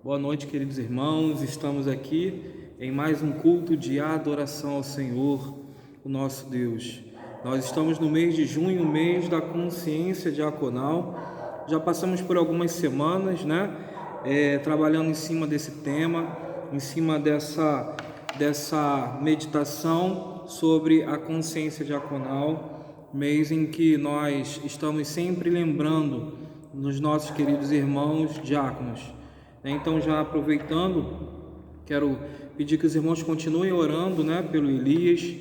Boa noite, queridos irmãos. Estamos aqui em mais um culto de adoração ao Senhor, o nosso Deus. Nós estamos no mês de junho, mês da consciência diaconal. Já passamos por algumas semanas, trabalhando em cima desse tema, em cima dessa meditação sobre a consciência diaconal, mês em que nós estamos sempre lembrando dos nossos queridos irmãos diáconos. Então, já aproveitando, quero pedir que os irmãos continuem orando, pelo Elias.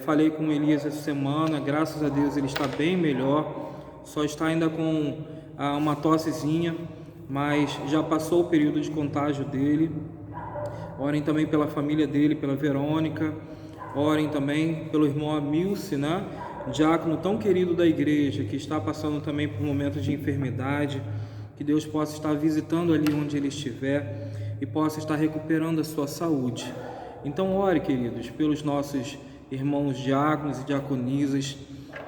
Falei com o Elias essa semana, graças a Deus ele está bem melhor, só está ainda com uma tossezinha, mas já passou o período de contágio dele. Orem também pela família dele, pela Verônica. Orem também pelo irmão Amilce, diácono tão querido da igreja, que está passando também por momentos de enfermidade. Que Deus possa estar visitando ali onde ele estiver e possa estar recuperando a sua saúde. Então ore, queridos, pelos nossos irmãos diáconos e diaconisas,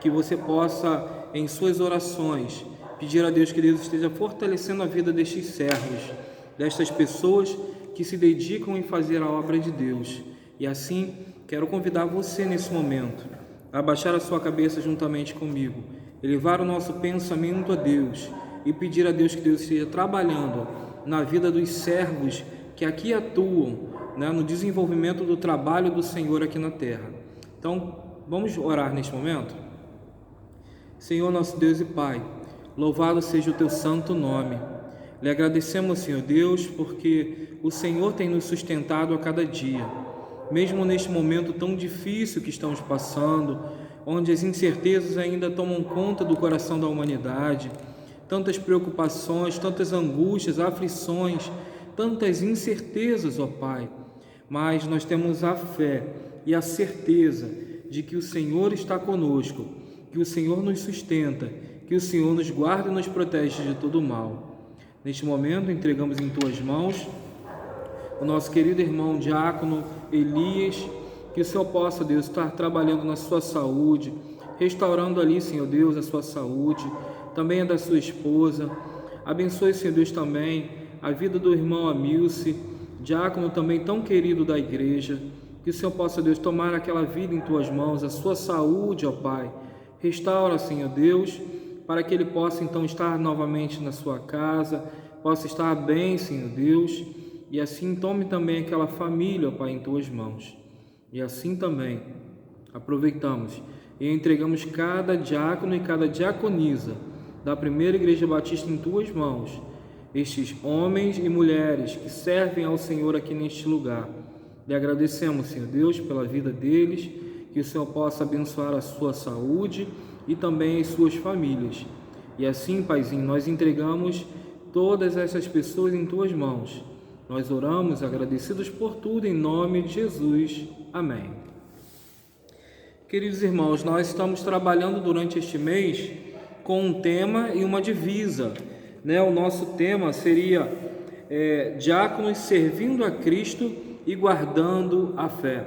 que você possa, em suas orações, pedir a Deus que Deus esteja fortalecendo a vida destes servos, destas pessoas que se dedicam em fazer a obra de Deus. E assim, quero convidar você nesse momento a abaixar a sua cabeça juntamente comigo, elevar o nosso pensamento a Deus e pedir a Deus que Deus esteja trabalhando na vida dos servos que aqui atuam, no desenvolvimento do trabalho do Senhor aqui na terra. Então, vamos orar neste momento? Senhor, nosso Deus e Pai, louvado seja o Teu santo nome. Lhe agradecemos, Senhor Deus, porque o Senhor tem nos sustentado a cada dia, mesmo neste momento tão difícil que estamos passando, onde as incertezas ainda tomam conta do coração da humanidade, tantas preocupações, tantas angústias, aflições, tantas incertezas, ó Pai. Mas nós temos a fé e a certeza de que o Senhor está conosco, que o Senhor nos sustenta, que o Senhor nos guarda e nos protege de todo o mal. Neste momento, entregamos em Tuas mãos o nosso querido irmão diácono Elias, que o Senhor possa, Deus, estar trabalhando na sua saúde, restaurando ali, Senhor Deus, a sua saúde, também a da sua esposa. Abençoe, Senhor Deus, também a vida do irmão Amilce, diácono também tão querido da igreja. Que o Senhor possa, Deus, tomar aquela vida em Tuas mãos, a sua saúde, ó Pai. Restaura, Senhor Deus, para que ele possa então estar novamente na sua casa, possa estar bem, Senhor Deus, e assim tome também aquela família, ó Pai, em Tuas mãos. E assim também aproveitamos e entregamos cada diácono e cada diaconisa da primeira Igreja Batista em Tuas mãos, estes homens e mulheres que servem ao Senhor aqui neste lugar. Lhe agradecemos, Senhor Deus, pela vida deles, que o Senhor possa abençoar a sua saúde e também as suas famílias. E assim, Paizinho, nós entregamos todas essas pessoas em Tuas mãos. Nós oramos agradecidos por tudo, em nome de Jesus. Amém. Queridos irmãos, nós estamos trabalhando durante este mês com um tema e uma divisa, O nosso tema seria diáconos servindo a Cristo e guardando a fé.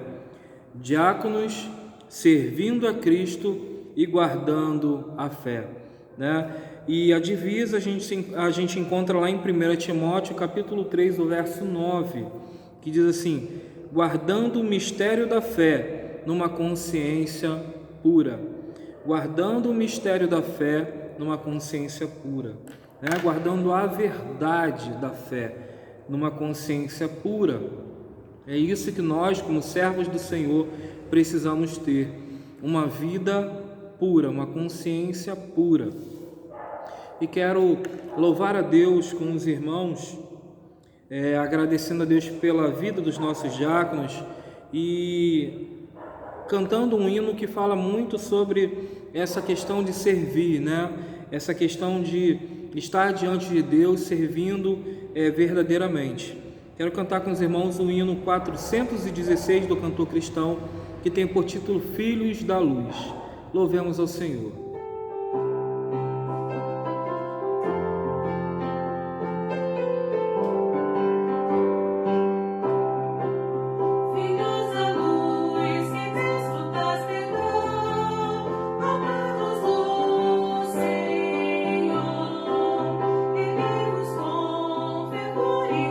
Diáconos servindo a Cristo e guardando a fé, E a divisa a gente encontra lá em 1 Timóteo, capítulo 3, o verso 9, que diz assim: guardando o mistério da fé numa consciência pura. Guardando o mistério da fé numa consciência pura, guardando a verdade da fé numa consciência pura. É isso que nós, como servos do Senhor, precisamos ter: uma vida pura, uma consciência pura. E quero louvar a Deus com os irmãos, agradecendo a Deus pela vida dos nossos diáconos e cantando um hino que fala muito sobre essa questão de servir, Essa questão de estar diante de Deus servindo verdadeiramente. Quero cantar com os irmãos o hino 416 do cantor cristão, que tem por título Filhos da Luz. Louvemos ao Senhor. Glória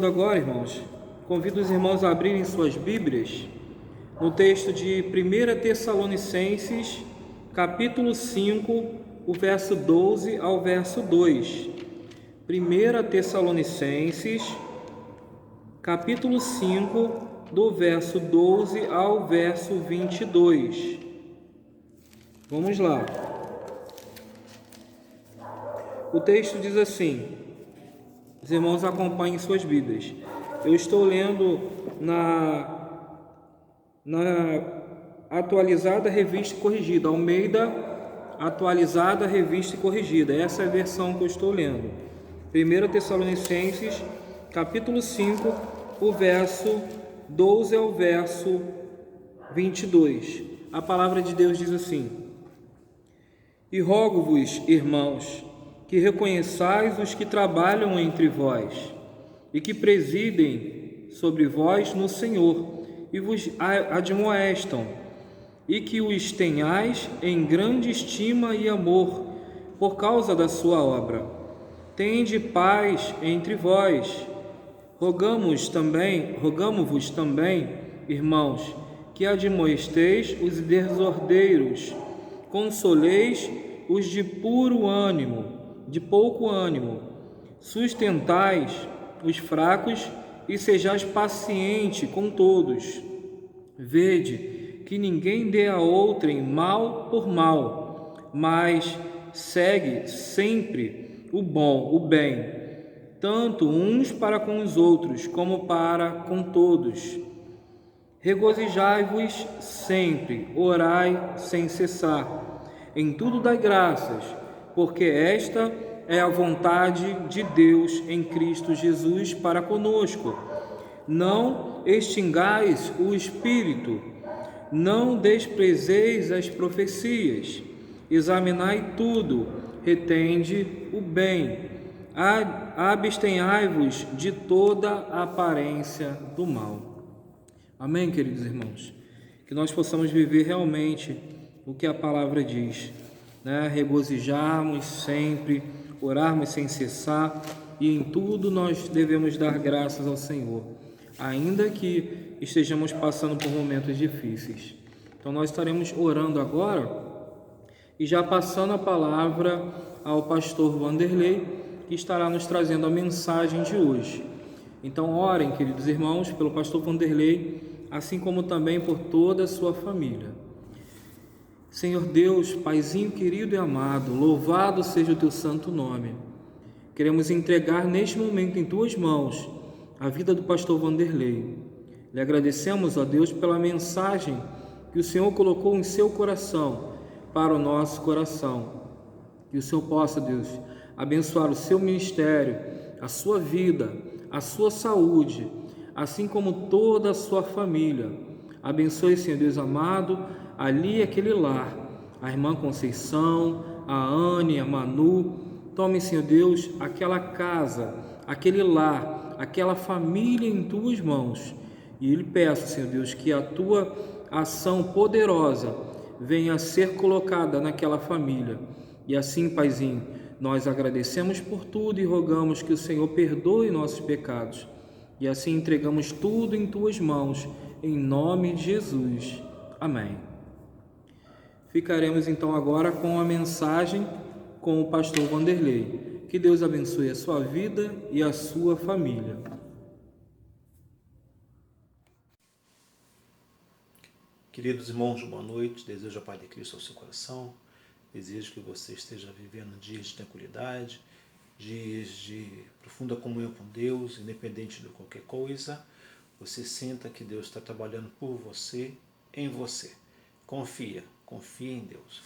orando agora, irmãos, convido os irmãos a abrirem suas Bíblias no texto de 1 Tessalonicenses, capítulo 5, o verso 12 ao verso 2. 1 Tessalonicenses, capítulo 5, do verso 12 ao verso 22. Vamos lá. O texto diz assim, os irmãos acompanhem suas Bíblias. Eu estou lendo na atualizada revista e corrigida, Almeida atualizada revista e corrigida. Essa é a versão que eu estou lendo. 1 Tessalonicenses, capítulo 5, o verso 12 ao verso 22. A palavra de Deus diz assim: E rogo-vos, irmãos, que reconheçais os que trabalham entre vós e que presidem sobre vós no Senhor e vos admoestam, e que os tenhais em grande estima e amor por causa da sua obra. Tende paz entre vós. Rogamo-vos também, irmãos, que admoesteis os desordeiros, consoleis os de pouco ânimo, sustentais os fracos e sejais paciente com todos. Vede que ninguém dê a outrem mal por mal, mas segue sempre o bem, tanto uns para com os outros, como para com todos. Regozijai-vos sempre, orai sem cessar. Em tudo dai graças, porque esta é a vontade de Deus em Cristo Jesus para conosco. Não extingais o Espírito, não desprezeis as profecias, examinai tudo, retende o bem, abstenhai-vos de toda aparência do mal. Amém, queridos irmãos? Que nós possamos viver realmente o que a palavra diz, né? Regozijarmos sempre, orarmos sem cessar, e em tudo nós devemos dar graças ao Senhor, ainda que estejamos passando por momentos difíceis. Então nós estaremos orando agora e já passando a palavra ao pastor Vanderlei, que estará nos trazendo a mensagem de hoje. Então orem, queridos irmãos, pelo pastor Vanderlei, assim como também por toda a sua família. Senhor Deus, Paizinho querido e amado, louvado seja o teu santo nome. Queremos entregar neste momento em tuas mãos a vida do pastor Vanderlei. Lhe agradecemos, ó Deus, pela mensagem que o Senhor colocou em seu coração para o nosso coração. Que o Senhor possa, Deus, abençoar o seu ministério, a sua vida, a sua saúde, assim como toda a sua família. Abençoe, Senhor Deus amado, ali aquele lar, a irmã Conceição, a Anne, a Manu. Tome, Senhor Deus, aquela casa, aquele lar, aquela família em tuas mãos. E lhe peço, Senhor Deus, que a tua ação poderosa venha a ser colocada naquela família. E assim, Paizinho, nós agradecemos por tudo e rogamos que o Senhor perdoe nossos pecados. E assim entregamos tudo em tuas mãos, em nome de Jesus. Amém. Ficaremos então agora com a mensagem com o pastor Vanderlei. Que Deus abençoe a sua vida e a sua família. Queridos irmãos, boa noite. Desejo a paz de Cristo ao seu coração. Desejo que você esteja vivendo dias de tranquilidade, dias de profunda comunhão com Deus, independente de qualquer coisa. Você sinta que Deus está trabalhando por você, em você. Confie em Deus.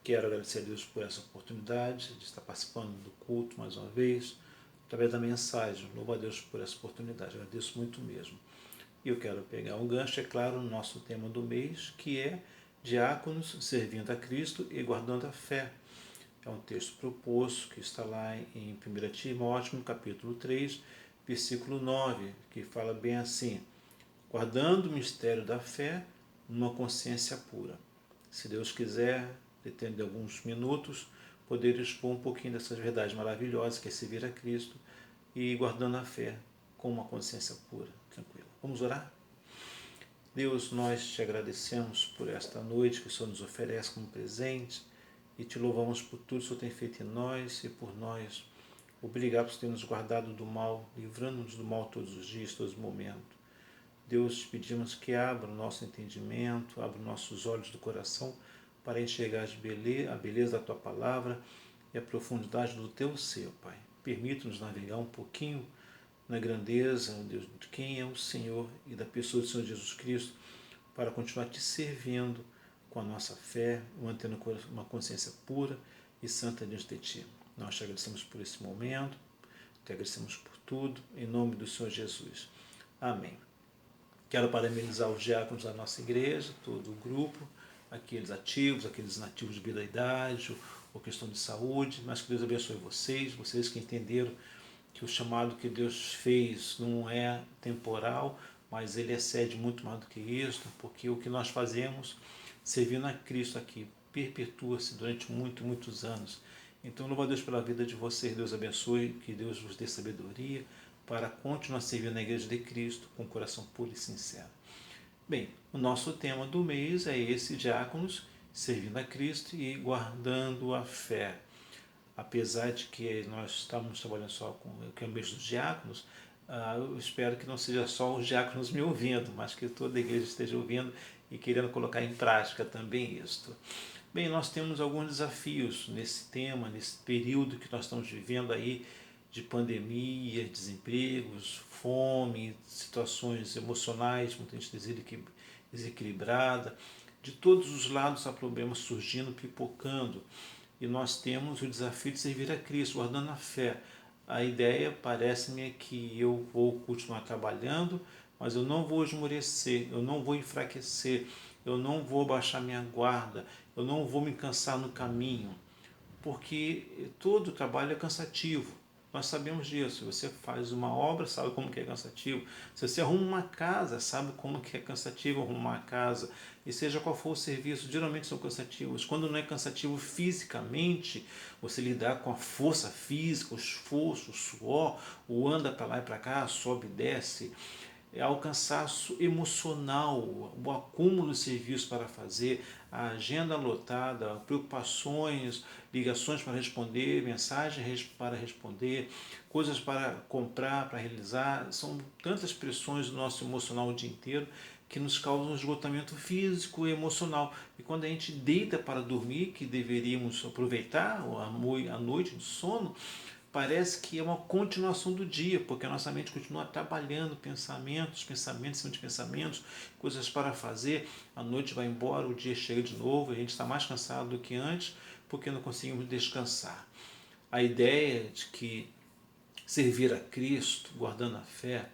Quero agradecer a Deus por essa oportunidade de estar participando do culto mais uma vez, através da mensagem. Louvo a Deus por essa oportunidade, agradeço muito mesmo. E eu quero pegar um gancho, é claro, no nosso tema do mês, que é diáconos servindo a Cristo e guardando a fé. É um texto proposto que está lá em 1 Timóteo, capítulo 3, versículo 9, que fala bem assim: guardando o mistério da fé numa consciência pura. Se Deus quiser, detendo alguns minutos, poder expor um pouquinho dessas verdades maravilhosas, que é servir a Cristo e guardando a fé com uma consciência pura, tranquila. Vamos orar? Deus, nós te agradecemos por esta noite que o Senhor nos oferece como presente e te louvamos por tudo que o Senhor tem feito em nós e por nós. Obrigado por ter nos guardado do mal, livrando-nos do mal todos os dias, todos os momentos. Deus, te pedimos que abra o nosso entendimento, abra os nossos olhos do coração para enxergar a beleza da Tua Palavra e a profundidade do Teu ser, Pai. Permita-nos navegar um pouquinho na grandeza, Deus, de quem é o Senhor e da pessoa do Senhor Jesus Cristo, para continuar te servindo com a nossa fé, mantendo uma consciência pura e santa diante de Ti. Nós te agradecemos por esse momento, te agradecemos por tudo, em nome do Senhor Jesus. Amém. Quero parabenizar os diáconos da nossa igreja, todo o grupo, aqueles ativos, aqueles inativos de vida da idade, ou questão de saúde, mas que Deus abençoe vocês que entenderam que o chamado que Deus fez não é temporal, mas ele excede muito mais do que isso, porque o que nós fazemos servindo a Cristo aqui perpetua-se durante muitos anos. Então, louvo a Deus pela vida de vocês, Deus abençoe, que Deus vos dê sabedoria para continuar servindo a Igreja de Cristo com coração puro e sincero. Bem, o nosso tema do mês é esse, diáconos, servindo a Cristo e guardando a fé. Apesar de que nós estamos trabalhando só com o mês dos diáconos, eu espero que não seja só os diáconos me ouvindo, mas que toda a igreja esteja ouvindo e querendo colocar em prática também isto. Bem, nós temos alguns desafios nesse tema, nesse período que nós estamos vivendo aí de pandemia, desempregos, fome, situações emocionais, muita gente desequilibrada. De todos os lados há problemas surgindo, pipocando. E nós temos o desafio de servir a Cristo, guardando a fé. A ideia, parece-me, é que eu vou continuar trabalhando, mas eu não vou esmorecer, eu não vou enfraquecer, eu não vou baixar minha guarda, eu não vou me cansar no caminho, porque todo trabalho é cansativo. Nós sabemos disso. Você faz uma obra, sabe como que é cansativo. Se você arruma uma casa, sabe como que é cansativo arrumar uma casa. E seja qual for o serviço, geralmente são cansativos. Quando não é cansativo fisicamente, você lidar com a força física, o esforço, o suor, o anda para lá e para cá, sobe e desce, ao cansaço emocional, o acúmulo de serviços para fazer, a agenda lotada, preocupações, ligações para responder, mensagens para responder, coisas para comprar, para realizar. São tantas pressões do nosso emocional o dia inteiro que nos causam um esgotamento físico e emocional. E quando a gente deita para dormir, que deveríamos aproveitar a noite de sono, parece que é uma continuação do dia, porque a nossa mente continua trabalhando pensamentos em cima de pensamentos, coisas para fazer, a noite vai embora, o dia chega de novo, a gente está mais cansado do que antes, porque não conseguimos descansar. A ideia de que servir a Cristo, guardando a fé,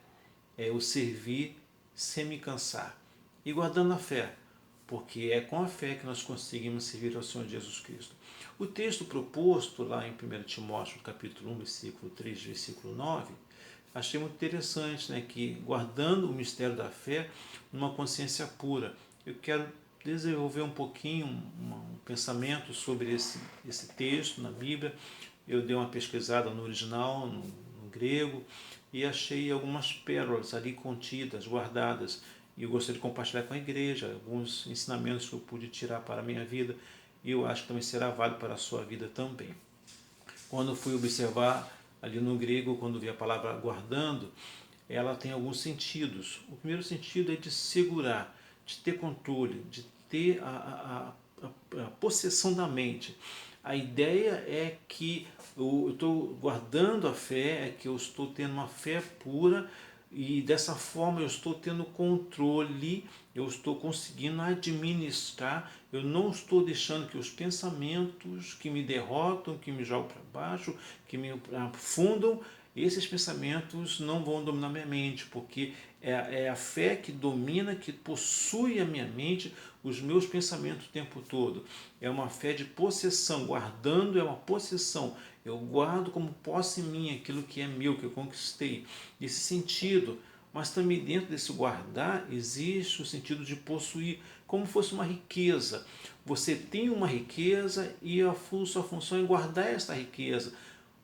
é o servir sem me cansar. E guardando a fé, porque é com a fé que nós conseguimos servir ao Senhor Jesus Cristo. O texto proposto lá em 1 Timóteo, capítulo 1, versículo 3, versículo 9, achei muito interessante, né, que guardando o mistério da fé numa consciência pura. Eu quero desenvolver um pouquinho um pensamento sobre esse texto na Bíblia. Eu dei uma pesquisada no original, no grego, e achei algumas pérolas ali contidas, guardadas. E eu gostaria de compartilhar com a igreja alguns ensinamentos que eu pude tirar para a minha vida, e eu acho que também será válido para a sua vida também. Quando fui observar ali no grego, quando vi a palavra guardando, ela tem alguns sentidos. O primeiro sentido é de segurar, de ter controle, de ter a possessão da mente. A ideia é que eu estou guardando a fé, é que eu estou tendo uma fé pura, e dessa forma eu estou tendo controle, eu estou conseguindo administrar, eu não estou deixando que os pensamentos que me derrotam, que me jogam para baixo, que me afundam, esses pensamentos não vão dominar minha mente, porque é a fé que domina, que possui a minha mente, os meus pensamentos o tempo todo. É uma fé de possessão, guardando é uma possessão. Eu guardo como posse minha aquilo que é meu, que eu conquistei. Nesse sentido, mas também dentro desse guardar existe o sentido de possuir, como fosse uma riqueza. Você tem uma riqueza e sua função é guardar essa riqueza.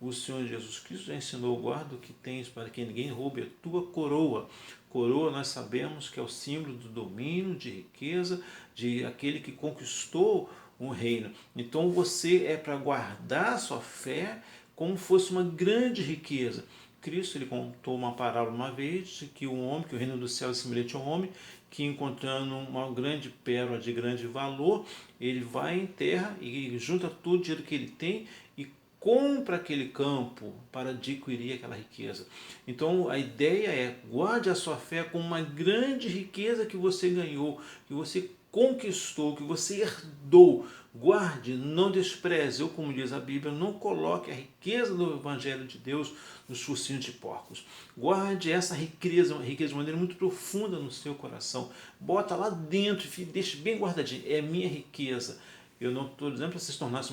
O Senhor Jesus Cristo já ensinou: guarda o que tens para que ninguém roube a tua coroa. Coroa, nós sabemos que é o símbolo do domínio, de riqueza, de aquele que conquistou um reino. Então você é para guardar a sua fé como fosse uma grande riqueza. Cristo, ele contou uma parábola uma vez de que um homem, que o reino do céu é semelhante a um homem que, encontrando uma grande pérola de grande valor, ele vai em terra e junta todo o dinheiro que ele tem e compra aquele campo para adquirir aquela riqueza. Então a ideia é: guarde a sua fé como uma grande riqueza que você ganhou, que você conquistou, que você herdou. Guarde, não despreze. Ou, como diz a Bíblia, não coloque a riqueza do Evangelho de Deus nos focinhos de porcos. Guarde essa riqueza, uma riqueza de maneira muito profunda no seu coração. Bota lá dentro e deixe bem guardadinho. É minha riqueza. Eu não estou dizendo para você se tornar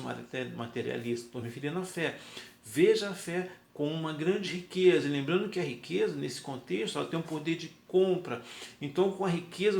materialista, estou me referindo à fé. Veja a fé com uma grande riqueza, lembrando que a riqueza, nesse contexto, ela tem um poder de compra. Então, com a riqueza,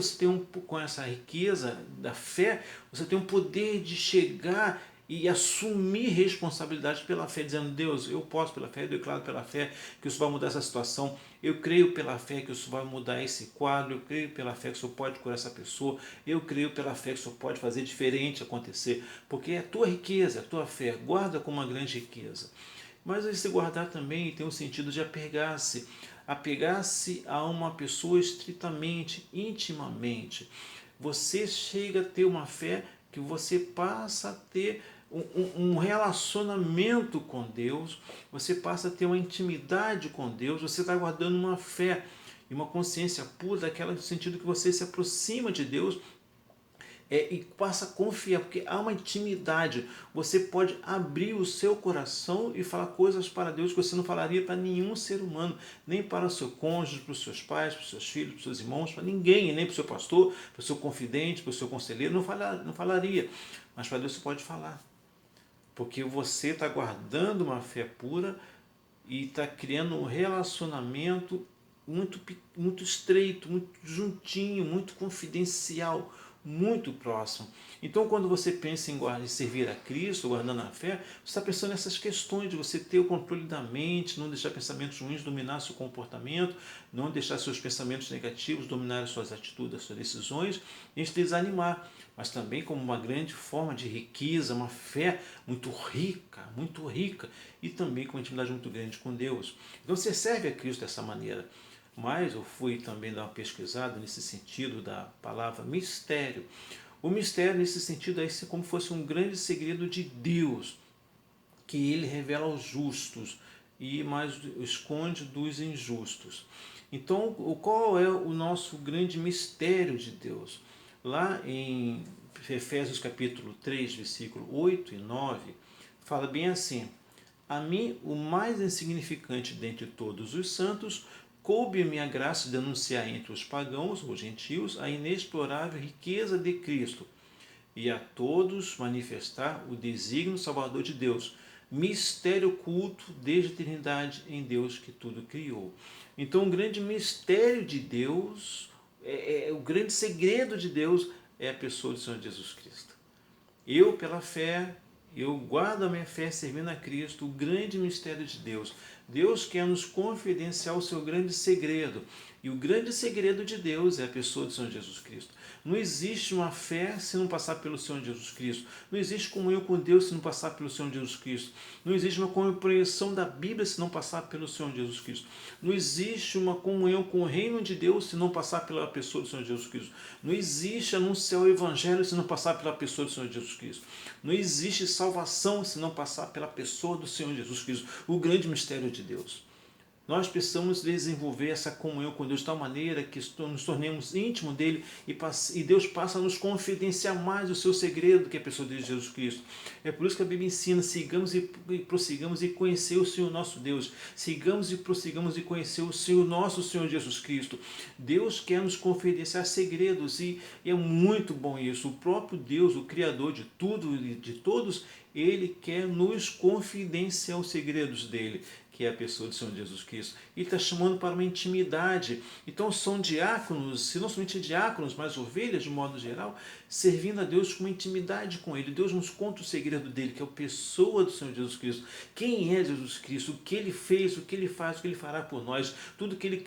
com essa riqueza da fé, você tem um poder de chegar e assumir responsabilidade pela fé, dizendo: Deus, eu posso pela fé, eu declaro pela fé que isso vai mudar essa situação, eu creio pela fé que isso vai mudar esse quadro, eu creio pela fé que isso pode curar essa pessoa, eu creio pela fé que isso pode fazer diferente acontecer, porque é a tua riqueza, é a tua fé, guarda como uma grande riqueza. Mas esse guardar também tem o sentido de apegar-se a uma pessoa estritamente, intimamente. Você chega a ter uma fé que você passa a ter um relacionamento com Deus, você passa a ter uma intimidade com Deus, você está guardando uma fé e uma consciência pura, daquela no sentido que você se aproxima de Deus e passa a confiar, porque há uma intimidade. Você pode abrir o seu coração e falar coisas para Deus que você não falaria para nenhum ser humano, nem para o seu cônjuge, para os seus pais, para os seus filhos, para os seus irmãos, para ninguém, nem para o seu pastor, para o seu confidente, para o seu conselheiro, não falaria. Mas para Deus você pode falar, porque você está guardando uma fé pura e está criando um relacionamento muito estreito, muito juntinho, muito confidencial, muito próximo. Então, quando você pensa em servir a Cristo, guardando a fé, você está pensando nessas questões de você ter o controle da mente, não deixar pensamentos ruins dominar seu comportamento, não deixar seus pensamentos negativos dominar as suas atitudes, as suas decisões, e te desanimar. Mas também como uma grande forma de riqueza, uma fé muito rica, e também com uma intimidade muito grande com Deus. Então você serve a Cristo dessa maneira. Mas eu fui também dar uma pesquisada nesse sentido da palavra mistério. O mistério, nesse sentido, é como se fosse um grande segredo de Deus, que ele revela aos justos e mais esconde dos injustos. Então, qual é o nosso grande mistério de Deus? Lá em Efésios capítulo 3, versículo 8 e 9, fala bem assim: a mim, o mais insignificante dentre todos os santos, coube-me a graça de anunciar entre os pagãos ou gentios a inexplorável riqueza de Cristo e a todos manifestar o desígnio salvador de Deus, mistério oculto desde a eternidade em Deus que tudo criou. Então, o grande mistério de Deus, o grande segredo de Deus é a pessoa do Senhor Jesus Cristo. Eu, pela fé, eu guardo a minha fé servindo a Cristo, o grande mistério de Deus. Deus quer nos confidenciar o seu grande segredo. E o grande segredo de Deus é a pessoa do Senhor Jesus Cristo. Não existe uma fé se não passar pelo Senhor Jesus Cristo. Não existe comunhão com Deus se não passar pelo Senhor Jesus Cristo. Não existe uma compreensão da Bíblia se não passar pelo Senhor Jesus Cristo. Não existe uma comunhão com o reino de Deus se não passar pela pessoa do Senhor Jesus Cristo. Não existe anunciar o Evangelho se não passar pela pessoa do Senhor Jesus Cristo. Não existe salvação se não passar pela pessoa do Senhor Jesus Cristo. O grande mistério de Deus. Nós precisamos desenvolver essa comunhão com Deus de tal maneira que nos tornemos íntimos dele e Deus passa a nos confidenciar mais o seu segredo, que é a pessoa de Jesus Cristo. É por isso que a Bíblia ensina: sigamos e prossigamos e conhecer o Senhor nosso Deus. Sigamos e prossigamos e conhecer o Senhor nosso Senhor Jesus Cristo. Deus quer nos confidenciar segredos e é muito bom isso. O próprio Deus, o Criador de tudo e de todos, ele quer nos confidenciar os segredos dele, que é a pessoa do Senhor Jesus Cristo. Ele está chamando para uma intimidade. Então são diáconos, se não somente diáconos, mas ovelhas de modo geral, servindo a Deus com uma intimidade com Ele. Deus nos conta o segredo dele, que é a pessoa do Senhor Jesus Cristo. Quem é Jesus Cristo? O que Ele fez, o que Ele faz, o que Ele fará por nós, tudo que Ele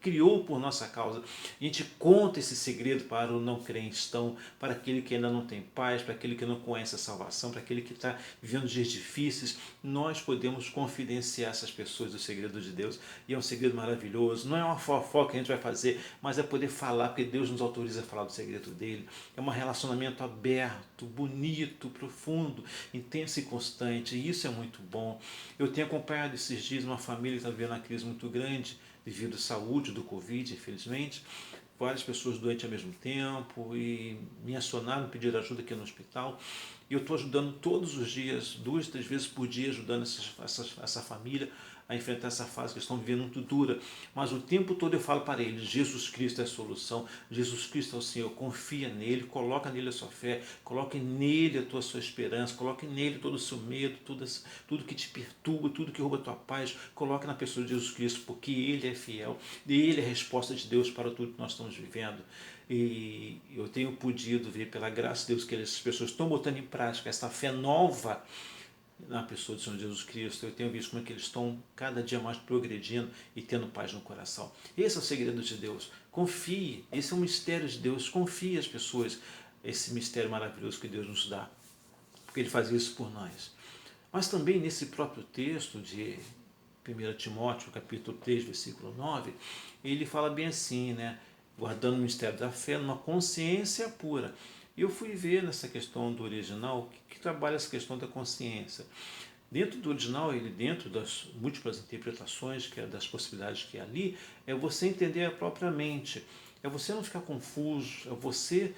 criou por nossa causa. A gente conta esse segredo para o não crente, então, para aquele que ainda não tem paz, para aquele que não conhece a salvação, para aquele que está vivendo dias difíceis. Nós podemos confidenciar essas pessoas do segredo de Deus, e é um segredo maravilhoso. Não é uma fofoca que a gente vai fazer, mas é poder falar, porque Deus nos autoriza a falar do segredo dele. É um relacionamento aberto, bonito, profundo, intenso e constante, e isso é muito bom. Eu tenho acompanhado esses dias uma família que está vivendo uma crise muito grande devido à saúde do Covid, infelizmente. Várias pessoas doentes ao mesmo tempo e me acionaram, pediram ajuda aqui no hospital. E eu estou ajudando todos os dias, 2, 3 vezes por dia, ajudando essa família a enfrentar essa fase que estão vivendo muito dura. Mas o tempo todo eu falo para eles, Jesus Cristo é a solução, Jesus Cristo é o Senhor, confia nele, coloca nele a sua fé, coloque nele a sua esperança, coloque nele todo o seu medo, tudo que te perturba, tudo que rouba a tua paz, coloque na pessoa de Jesus Cristo, porque ele é fiel, e ele é a resposta de Deus para tudo que nós estamos vivendo. E eu tenho podido ver pela graça de Deus que essas pessoas estão botando em prática essa fé nova na pessoa do Senhor Jesus Cristo. Eu tenho visto como é que eles estão cada dia mais progredindo e tendo paz no coração. Esse é o segredo de Deus. Confie, esse é um mistério de Deus. Confie as pessoas, esse mistério maravilhoso que Deus nos dá, porque Ele faz isso por nós. Mas também nesse próprio texto de 1 Timóteo, capítulo 3, versículo 9, ele fala bem assim, né? Guardando o mistério da fé numa consciência pura. Eu fui ver nessa questão do original que trabalha essa questão da consciência. Dentro do original, ele dentro das múltiplas interpretações, que é das possibilidades que é ali, é você entender a própria mente, é você não ficar confuso, é você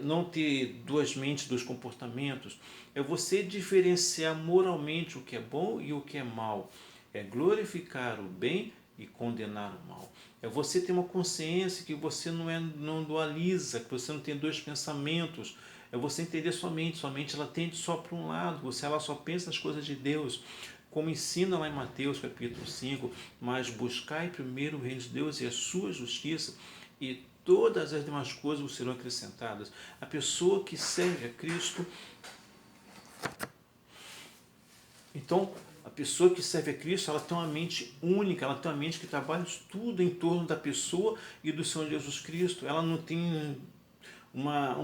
não ter duas mentes, dois comportamentos, é você diferenciar moralmente o que é bom e o que é mal, é glorificar o bem e condenar o mal. É você ter uma consciência que você não dualiza, que você não tem dois pensamentos. É você entender sua mente ela tende só para um lado, ela só pensa nas coisas de Deus. Como ensina lá em Mateus capítulo 5, mas buscai primeiro o reino de Deus e a sua justiça, e todas as demais coisas vos serão acrescentadas. A pessoa que serve a Cristo, então, a pessoa que serve a Cristo, ela tem uma mente única, ela tem uma mente que trabalha tudo em torno da pessoa e do Senhor Jesus Cristo. Ela não tem uma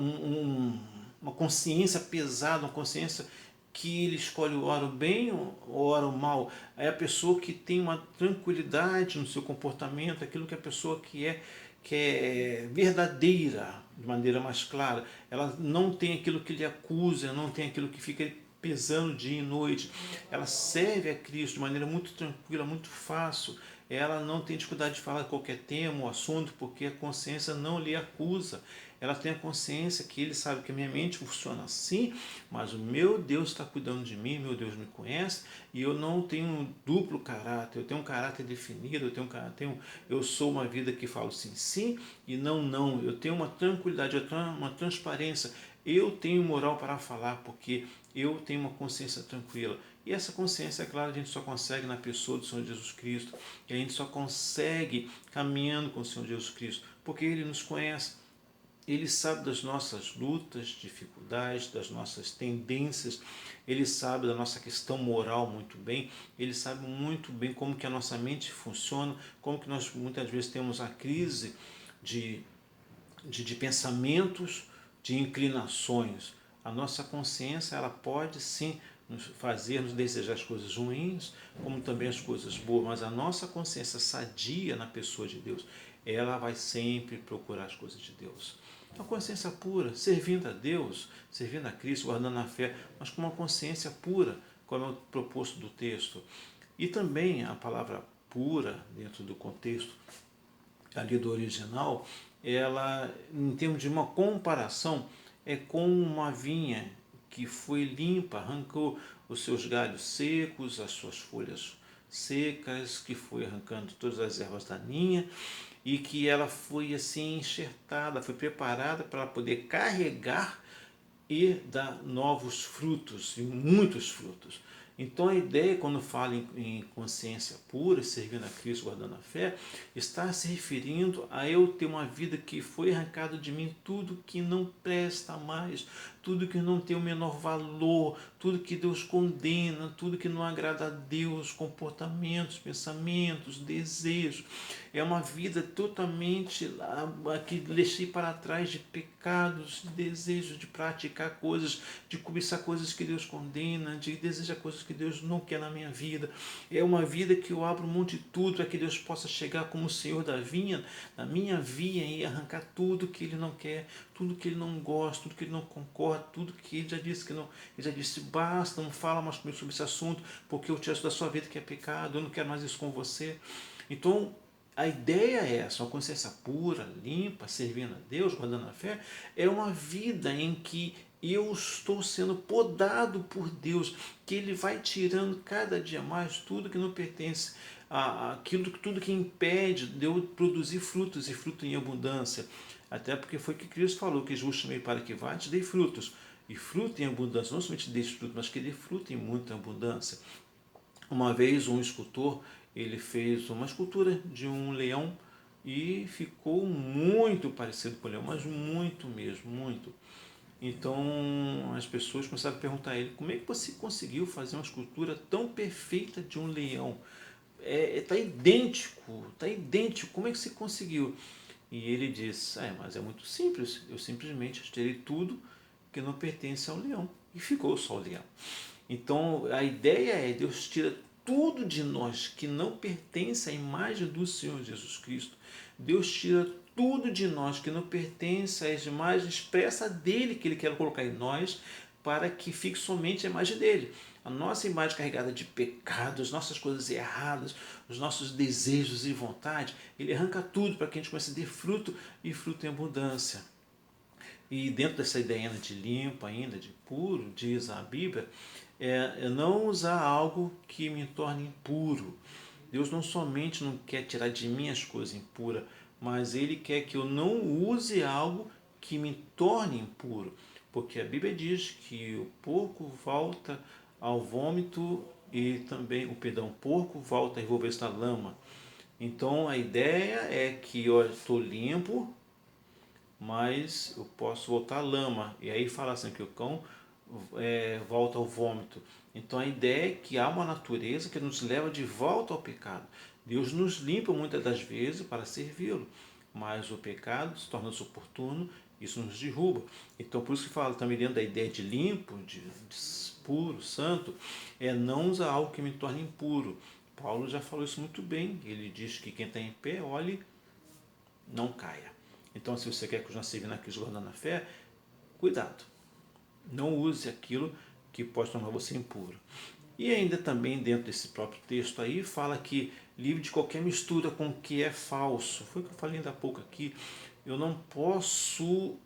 consciência pesada, uma consciência que ele escolhe ora o bem ou ora o mal. É a pessoa que tem uma tranquilidade no seu comportamento, aquilo que a pessoa que é verdadeira, de maneira mais clara. Ela não tem aquilo que lhe acusa, não tem aquilo que fica pesando dia e noite. Ela serve a Cristo de maneira muito tranquila, muito fácil. Ela não tem dificuldade de falar qualquer tema ou assunto, porque a consciência não lhe acusa. Ela tem a consciência que ele sabe que a minha mente funciona assim, mas o meu Deus está cuidando de mim, meu Deus me conhece, e eu não tenho um duplo caráter, eu tenho um caráter definido, eu sou uma vida que falo sim, sim e não, não. Eu tenho uma tranquilidade, eu tenho uma transparência, eu tenho moral para falar, porque eu tenho uma consciência tranquila. E essa consciência, é claro, a gente só consegue na pessoa do Senhor Jesus Cristo, e a gente só consegue caminhando com o Senhor Jesus Cristo, porque Ele nos conhece. Ele sabe das nossas lutas, dificuldades, das nossas tendências, ele sabe da nossa questão moral muito bem, ele sabe muito bem como que a nossa mente funciona, como que nós muitas vezes temos a crise de pensamentos, de inclinações. A nossa consciência, ela pode sim nos desejar as coisas ruins, como também as coisas boas, mas a nossa consciência sadia na pessoa de Deus, ela vai sempre procurar as coisas de Deus. Uma consciência pura, servindo a Deus, servindo a Cristo, guardando a fé, mas com uma consciência pura, como é o proposto do texto. E também a palavra pura, dentro do contexto ali do original, ela, em termos de uma comparação, é como uma vinha que foi limpa, arrancou os seus galhos secos, as suas folhas secas, que foi arrancando todas as ervas daninhas, e que ela foi assim enxertada, foi preparada para poder carregar e dar novos frutos, e muitos frutos. Então a ideia, quando fala em consciência pura, servindo a Cristo, guardando a fé, está se referindo a eu ter uma vida que foi arrancado de mim tudo que não presta mais, tudo que não tem o menor valor, tudo que Deus condena, tudo que não agrada a Deus, comportamentos, pensamentos, desejos. É uma vida totalmente que deixei para trás de pecados, de desejos de praticar coisas, de cobiçar coisas que Deus condena, de desejar coisas que Deus não quer na minha vida. É uma vida que eu abro mão de tudo para que Deus possa chegar como o Senhor da vinha, na minha vinha, e arrancar tudo que Ele não quer, tudo que Ele não gosta, tudo que Ele não concorda, tudo que Ele já disse que não. Ele já disse, basta, não fala mais comigo sobre esse assunto, porque eu tiro da sua vida que é pecado, eu não quero mais isso com você. Então, a ideia é essa, uma consciência pura, limpa, servindo a Deus, guardando a fé, é uma vida em que eu estou sendo podado por Deus, que Ele vai tirando cada dia mais tudo que não pertence àquilo, tudo que impede de eu produzir frutos e fruto em abundância. Até porque foi que Cristo falou que Jesus chamei para que vá, te dei frutos. E fruto em abundância, não somente dê fruto, mas que dê fruto em muita abundância. Uma vez um escultor, ele fez uma escultura de um leão e ficou muito parecido com o leão, mas muito mesmo, muito. Então as pessoas começaram a perguntar a ele, como é que você conseguiu fazer uma escultura tão perfeita de um leão? Tá idêntico, como é que você conseguiu? E ele disse, mas é muito simples, eu simplesmente tirei tudo que não pertence ao leão e ficou só o leão. Então a ideia é, Deus tira tudo de nós que não pertence à imagem do Senhor Jesus Cristo. Deus tira tudo de nós que não pertence à imagem expressa dele, que Ele quer colocar em nós, para que fique somente a imagem dele. A nossa imagem carregada de pecados, as nossas coisas erradas, os nossos desejos e vontade, Ele arranca tudo para que a gente comece a ter fruto e fruto em abundância. E dentro dessa ideia de limpo ainda, de puro, diz a Bíblia, não usar algo que me torne impuro. Deus não somente não quer tirar de mim as coisas impuras, mas Ele quer que eu não use algo que me torne impuro. Porque a Bíblia diz que o porco volta ao vômito e também, o porco volta a envolver-se na lama. Então a ideia é que eu estou limpo, mas eu posso voltar à lama. E aí fala assim que o cão volta ao vômito. Então a ideia é que há uma natureza que nos leva de volta ao pecado. Deus nos limpa muitas das vezes para servi-lo, mas o pecado se torna oportuno, isso nos derruba. Então por isso que fala também dentro da ideia de limpo, de puro, santo, não usar algo que me torne impuro. Paulo já falou isso muito bem. Ele diz que quem está em pé, olhe, não caia. Então, se você quer continuar servindo a Cristo guardando a fé, cuidado. Não use aquilo que pode tornar você impuro. E ainda também dentro desse próprio texto aí, fala que livre de qualquer mistura com o que é falso. Foi o que eu falei ainda há pouco aqui. Eu não posso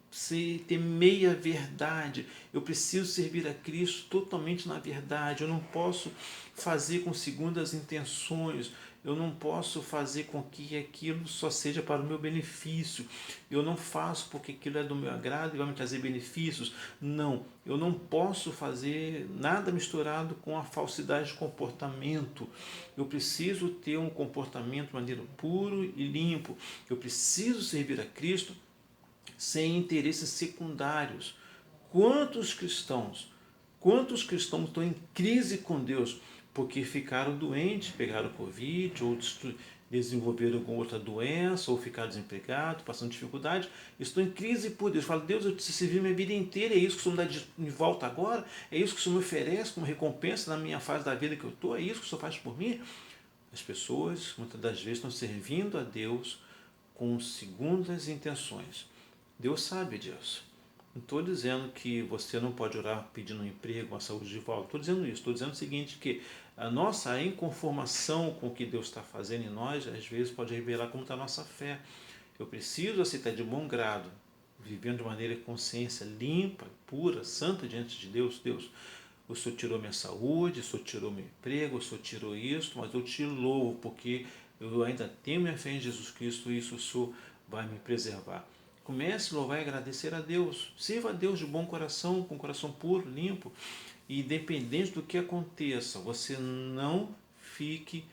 ter meia verdade. Eu preciso servir a Cristo totalmente na verdade. Eu não posso fazer com segundas intenções. Eu não posso fazer com que aquilo só seja para o meu benefício. Eu não faço porque aquilo é do meu agrado e vai me trazer benefícios. Não, eu não posso fazer nada misturado com a falsidade de comportamento. Eu preciso ter um comportamento de maneira puro e limpo. Eu preciso servir a Cristo sem interesses secundários. Quantos cristãos estão em crise com Deus porque ficaram doentes, pegaram Covid, ou desenvolveram alguma outra doença, ou ficaram desempregados, passando dificuldade, estão em crise por Deus. Falam, Deus, eu te servi minha vida inteira, é isso que o Senhor me dá de volta agora? É isso que o Senhor me oferece como recompensa na minha fase da vida que eu estou? É isso que o Senhor faz por mim? As pessoas, muitas das vezes, estão servindo a Deus com segundas intenções. Deus sabe disso. Não estou dizendo que você não pode orar pedindo um emprego, uma saúde de volta. Estou dizendo isso. Estou dizendo o seguinte, que a nossa inconformação com o que Deus está fazendo em nós, às vezes pode revelar como está a nossa fé. Eu preciso aceitar de bom grado, vivendo de maneira consciência limpa, pura, santa diante de Deus. Deus, o Senhor tirou minha saúde, o Senhor tirou meu emprego, o Senhor tirou isso, mas eu te louvo porque eu ainda tenho minha fé em Jesus Cristo e isso o Senhor vai me preservar. Comece a louvar e agradecer a Deus. Sirva a Deus de bom coração, com coração puro, limpo. E independente do que aconteça, você não fique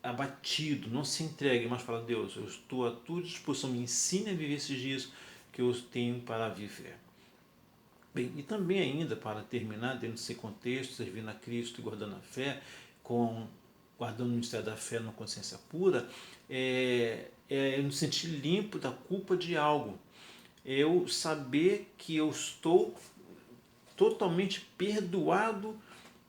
abatido, não se entregue, mas fala: Deus, eu estou à tua disposição, me ensine a viver esses dias que eu tenho para viver. Bem, e também ainda, para terminar, dentro desse contexto, servindo a Cristo e guardando a fé, guardando o ministério da fé numa consciência pura, eu me sentir limpo da culpa de algo. Eu saber que eu estou totalmente perdoado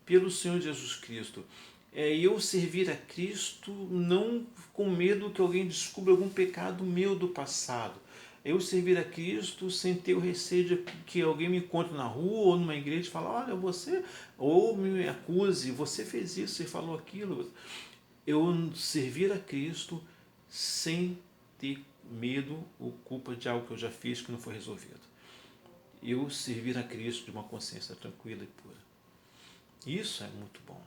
pelo Senhor Jesus Cristo. Eu servir a Cristo não com medo que alguém descubra algum pecado meu do passado. Eu servir a Cristo sem ter o receio de que alguém me encontre na rua ou numa igreja e fale: olha, você, ou me acuse, você fez isso e falou aquilo. Eu servir a Cristo sem ter medo ou culpa de algo que eu já fiz que não foi resolvido. Eu servir a Cristo de uma consciência tranquila e pura. Isso é muito bom.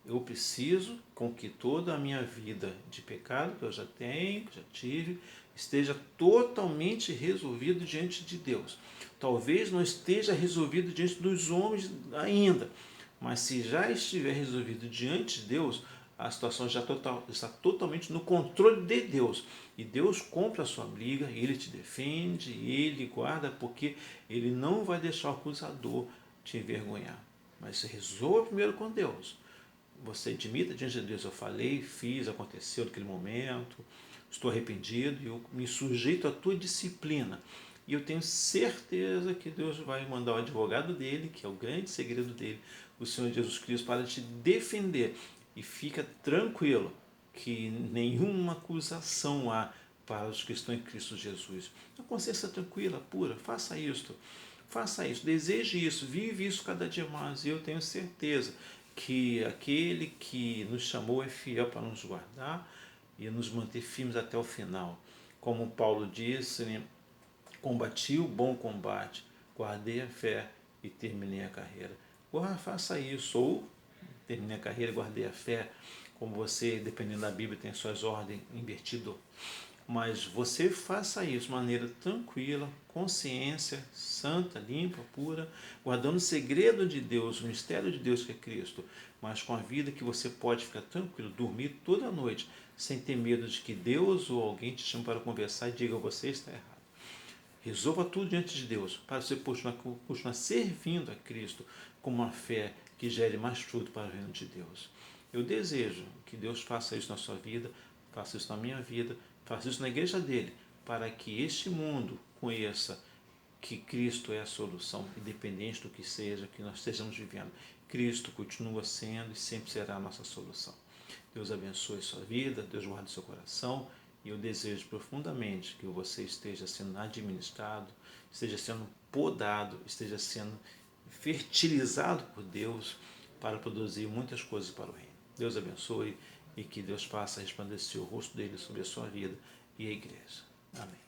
Eu preciso com que toda a minha vida de pecado que eu já tenho, que já tive, esteja totalmente resolvido diante de Deus. Talvez não esteja resolvido diante dos homens ainda, mas se já estiver resolvido diante de Deus, a situação já está totalmente no controle de Deus. E Deus compra a sua briga, Ele te defende, Ele guarda, porque Ele não vai deixar o acusador te envergonhar. Mas você resolva primeiro com Deus. Você admita diante de Deus: eu falei, fiz, aconteceu naquele momento, estou arrependido e eu me sujeito à tua disciplina. E eu tenho certeza que Deus vai mandar o advogado dele, que é o grande segredo dele, o Senhor Jesus Cristo, para te defender. E fica tranquilo que nenhuma acusação há para os que estão em Cristo Jesus. A consciência tranquila, pura, faça isto. Faça isso, deseje isso, vive isso cada dia mais. E eu tenho certeza que aquele que nos chamou é fiel para nos guardar e nos manter firmes até o final. Como Paulo disse, né? Combati o bom combate, guardei a fé e terminei a carreira. Agora faça isso, ou terminei a carreira e guardei a fé, como você, dependendo da Bíblia, tem suas ordens invertidas. Mas você faça isso de maneira tranquila, consciência, santa, limpa, pura, guardando o segredo de Deus, o mistério de Deus que é Cristo, mas com a vida que você pode ficar tranquilo, dormir toda noite, sem ter medo de que Deus ou alguém te chame para conversar e diga: você está errado. Resolva tudo diante de Deus, para você continuar servindo a Cristo com uma fé que gere mais fruto para o reino de Deus. Eu desejo que Deus faça isso na sua vida, faça isso na minha vida, faça isso na igreja dele, para que este mundo conheça que Cristo é a solução, independente do que seja que nós estejamos vivendo. Cristo continua sendo e sempre será a nossa solução. Deus abençoe sua vida, Deus guarde seu coração, e eu desejo profundamente que você esteja sendo administrado, esteja sendo podado, esteja sendo fertilizado por Deus para produzir muitas coisas para o reino. Deus abençoe e que Deus faça resplandecer o rosto dele sobre a sua vida e a igreja. Amém.